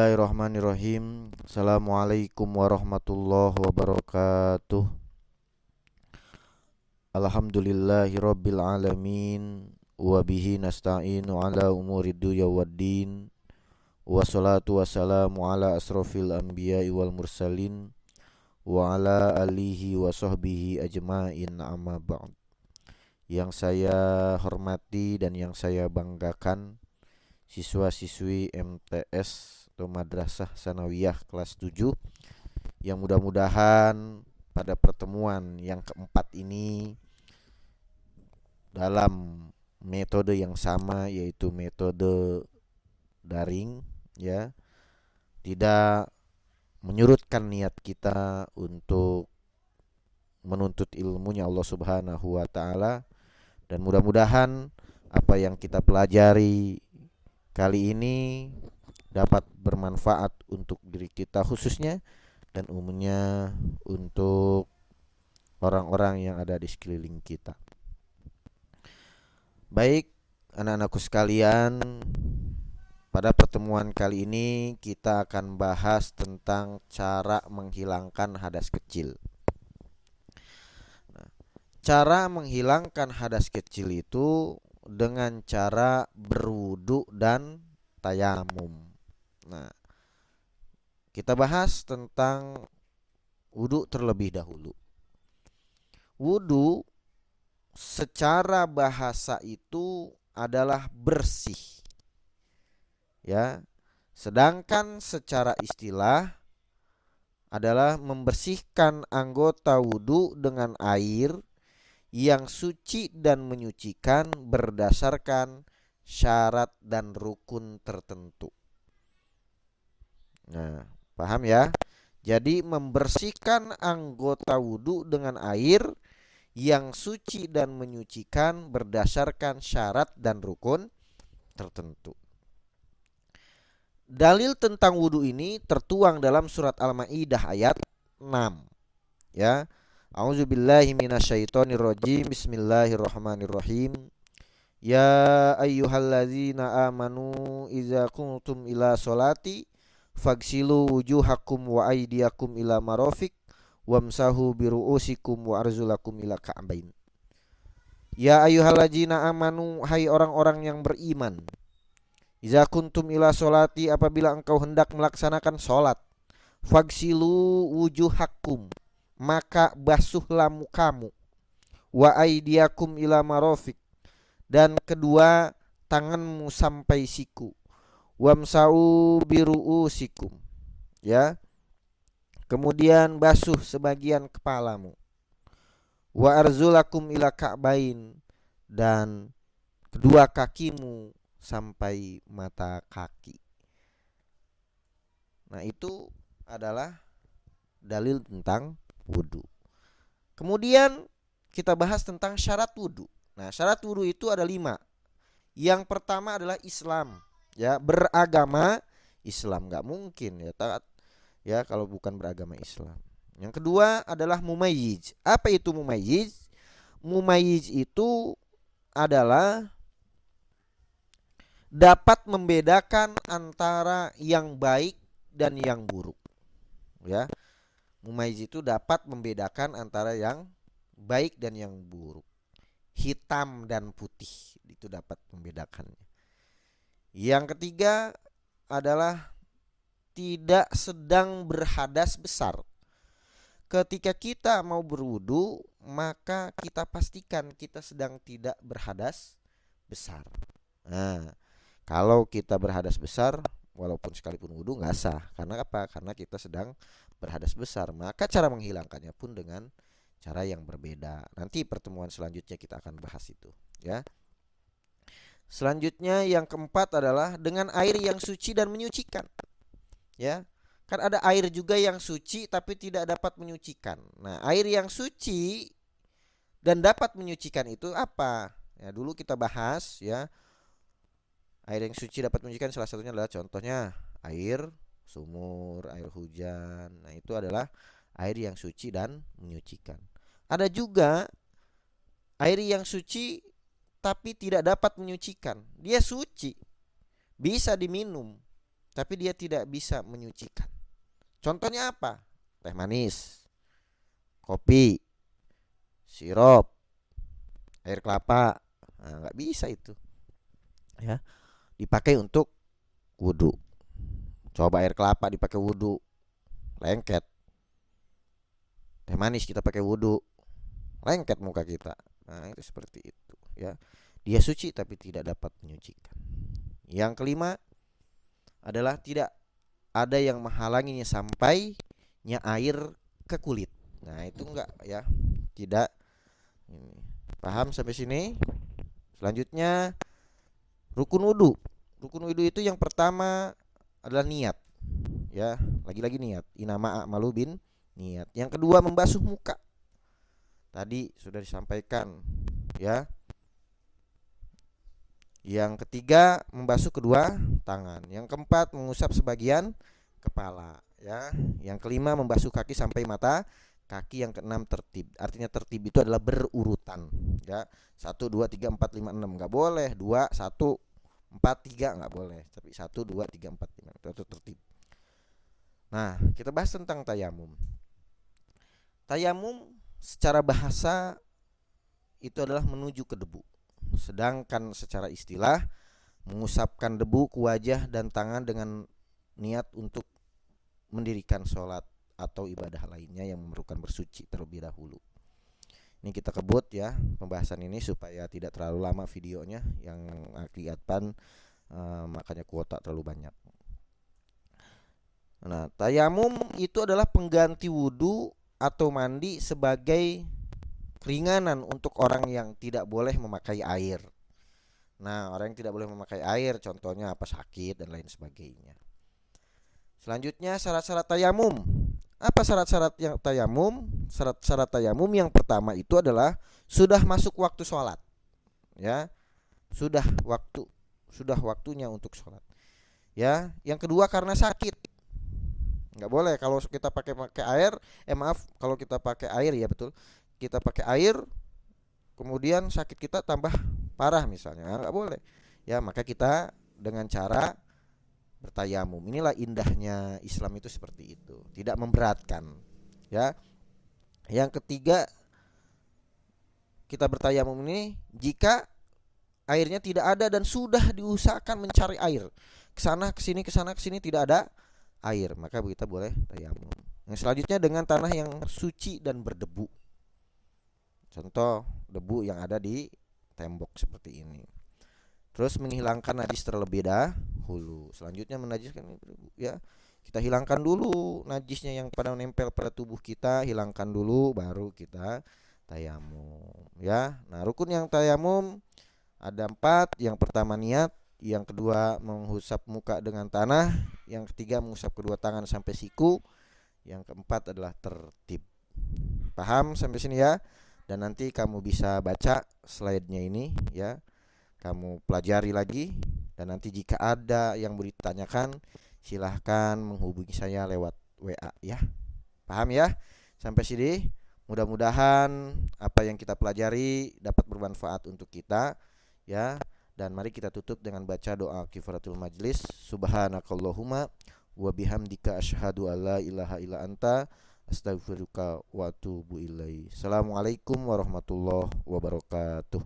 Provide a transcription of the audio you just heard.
Bismillahirrahmanirrahim. Assalamualaikum warahmatullahi wabarakatuh. Alhamdulillahirabbil alamin wa bihi nasta'inu ala umuri dunya waddin. Wassalatu wassalamu ala asrofil anbiya'i wal mursalin wa ala alihi wa sahbihi ajma'in, amma ba'd. Yang saya hormati dan yang saya banggakan, siswa-siswi MTS atau Madrasah Sanawiyah kelas 7 yang mudah-mudahan pada pertemuan yang keempat ini dalam metode yang sama, yaitu metode daring, ya, tidak menyurutkan niat kita untuk menuntut ilmunya Allah Subhanahu wa taala, dan mudah-mudahan apa yang kita pelajari kali ini dapat bermanfaat untuk diri kita khususnya dan umumnya untuk orang-orang yang ada di sekeliling kita. Baik, anak-anakku sekalian, pada pertemuan kali ini kita akan bahas tentang cara menghilangkan hadas kecil. Cara menghilangkan hadas kecil itu dengan cara berwudu dan tayamum. Nah, kita bahas tentang wudu terlebih dahulu. Wudu secara bahasa itu adalah bersih, ya. Sedangkan secara istilah adalah membersihkan anggota wudu dengan air yang suci dan menyucikan berdasarkan syarat dan rukun tertentu. Nah, paham ya? Jadi membersihkan anggota wudu dengan air yang suci dan menyucikan berdasarkan syarat dan rukun tertentu. Dalil tentang wudu ini tertuang dalam surat Al-Maidah ayat 6. Ya. A'udzubillahi minasyaitonirrajim. Bismillahirrahmanirrahim. Ya ayyuhalladzina amanu idza qumtum ila sholati fagsilu wujuhakum wa aydiyakum ila marafiq wamsahu biru'usikum wa arzulakum ila ka'bain. Ya ayyuhalladzina amanu, hai orang-orang yang beriman, idza kuntum ila sholati, apabila engkau hendak melaksanakan sholat, fagsilu wujuhakum, maka basuhlah mukamu, wa aydiyakum ila marafiq, dan kedua tanganmu sampai siku, wamsau biru'usikum, ya, kemudian basuh sebagian kepalamu, wa arzulakum ila ka'bain, dan kedua kakimu sampai mata kaki. Nah, itu adalah dalil tentang wudu. Kemudian kita bahas tentang syarat wudu. Nah, syarat wudu itu ada 5. Yang pertama adalah Islam, ya, beragama Islam. Gak mungkin ya taat, ya, kalau bukan beragama Islam. Yang kedua adalah mumayyiz. Apa itu mumayyiz? Mumayyiz itu adalah dapat membedakan antara yang baik dan yang buruk, ya. Mumayyiz itu dapat membedakan antara yang baik dan yang buruk. Hitam dan putih itu dapat membedakannya. Yang ketiga adalah tidak sedang berhadas besar. Ketika kita mau berwudu, maka kita pastikan kita sedang tidak berhadas besar. Nah, kalau kita berhadas besar, walaupun sekalipun wudu nggak sah. Karena apa? Karena kita sedang berhadas besar. Maka cara menghilangkannya pun dengan cara yang berbeda. Nanti pertemuan selanjutnya kita akan bahas itu, ya. Selanjutnya yang keempat adalah dengan air yang suci dan menyucikan, ya. Kan ada air juga yang suci tapi tidak dapat menyucikan. Nah, air yang suci dan dapat menyucikan itu apa? Ya, dulu kita bahas, ya. Air yang suci dapat menyucikan salah satunya adalah contohnya air sumur, air hujan. Nah, itu adalah air yang suci dan menyucikan. Ada juga air yang suci tapi tidak dapat menyucikan. Dia suci, bisa diminum, tapi dia tidak bisa menyucikan. Contohnya apa? Teh manis, kopi, sirup, air kelapa. Nah, nggak bisa itu, ya. Dipakai untuk wudhu. Coba air kelapa dipakai wudhu, lengket. Teh manis kita pakai wudhu, lengket muka kita. Nah, itu seperti itu, ya. Dia suci tapi tidak dapat menyucikan. Yang kelima adalah tidak ada yang menghalanginya sampainya air ke kulit. Nah, itu enggak, ya. Tidak. Ini. Paham sampai sini? Selanjutnya rukun wudhu. Rukun wudhu itu yang pertama adalah niat, ya. Lagi-lagi niat. Inama a'malu bin niat. Yang kedua membasuh muka. Tadi sudah disampaikan, ya. Yang ketiga membasuh kedua tangan. Yang keempat mengusap sebagian kepala, ya. Yang kelima membasuh kaki sampai mata kaki. Yang keenam tertib. Artinya tertib itu adalah berurutan, ya. 1 2 3 4 5 6 enggak boleh. 2 1 4 3 enggak boleh. Tapi 1 2 3 4 5 itu tertib. Nah, kita bahas tentang tayamum. Tayamum secara bahasa itu adalah menuju ke debu. Sedangkan secara istilah mengusapkan debu ke wajah dan tangan dengan niat untuk mendirikan sholat atau ibadah lainnya yang memerlukan bersuci terlebih dahulu. Ini kita kebut, ya, pembahasan ini supaya tidak terlalu lama videonya yang akibatkan makanya kuota terlalu banyak. Nah, tayamum itu adalah pengganti wudhu atau mandi sebagai keringanan untuk orang yang tidak boleh memakai air. Nah, orang yang tidak boleh memakai air contohnya apa, sakit dan lain sebagainya. Selanjutnya syarat-syarat tayamum. Apa syarat-syarat yang tayamum? Syarat-syarat tayamum yang pertama itu adalah sudah masuk waktu sholat, ya. Sudah waktunya untuk sholat, ya. Yang kedua karena sakit. Nggak boleh kalau kita pakai air, kalau kita pakai air, ya betul. Kita pakai air kemudian sakit kita tambah parah misalnya, nggak boleh, ya. Maka kita dengan cara bertayamum. Inilah indahnya Islam itu seperti itu, tidak memberatkan, ya. Yang ketiga kita bertayamum ini jika airnya tidak ada dan sudah diusahakan mencari air kesana kesini tidak ada air, maka kita boleh tayamum. Yang selanjutnya dengan tanah yang suci dan berdebu. Contoh debu yang ada di tembok seperti ini. Terus menghilangkan najis terlebih dahulu. Selanjutnya menajiskan, ya. Kita hilangkan dulu najisnya yang pada menempel pada tubuh kita, hilangkan dulu baru kita tayamum, ya. Nah, rukun yang tayamum ada 4. Yang pertama niat, yang kedua mengusap muka dengan tanah, yang ketiga mengusap kedua tangan sampai siku, yang keempat adalah tertib. Paham sampai sini, ya? Dan nanti kamu bisa baca slide-nya ini, ya. Kamu pelajari lagi, dan nanti jika ada yang mau ditanyakan silahkan menghubungi saya lewat WA, ya. Paham, ya? Sampai sini mudah-mudahan apa yang kita pelajari dapat bermanfaat untuk kita, ya. Dan mari kita tutup dengan baca doa kifaratul majlis. Subhanakallahumma wa bihamdika asyhadu alla ilaha illa anta astaghfiruka wa atubu ilaik. Assalamualaikum warahmatullahi wabarakatuh.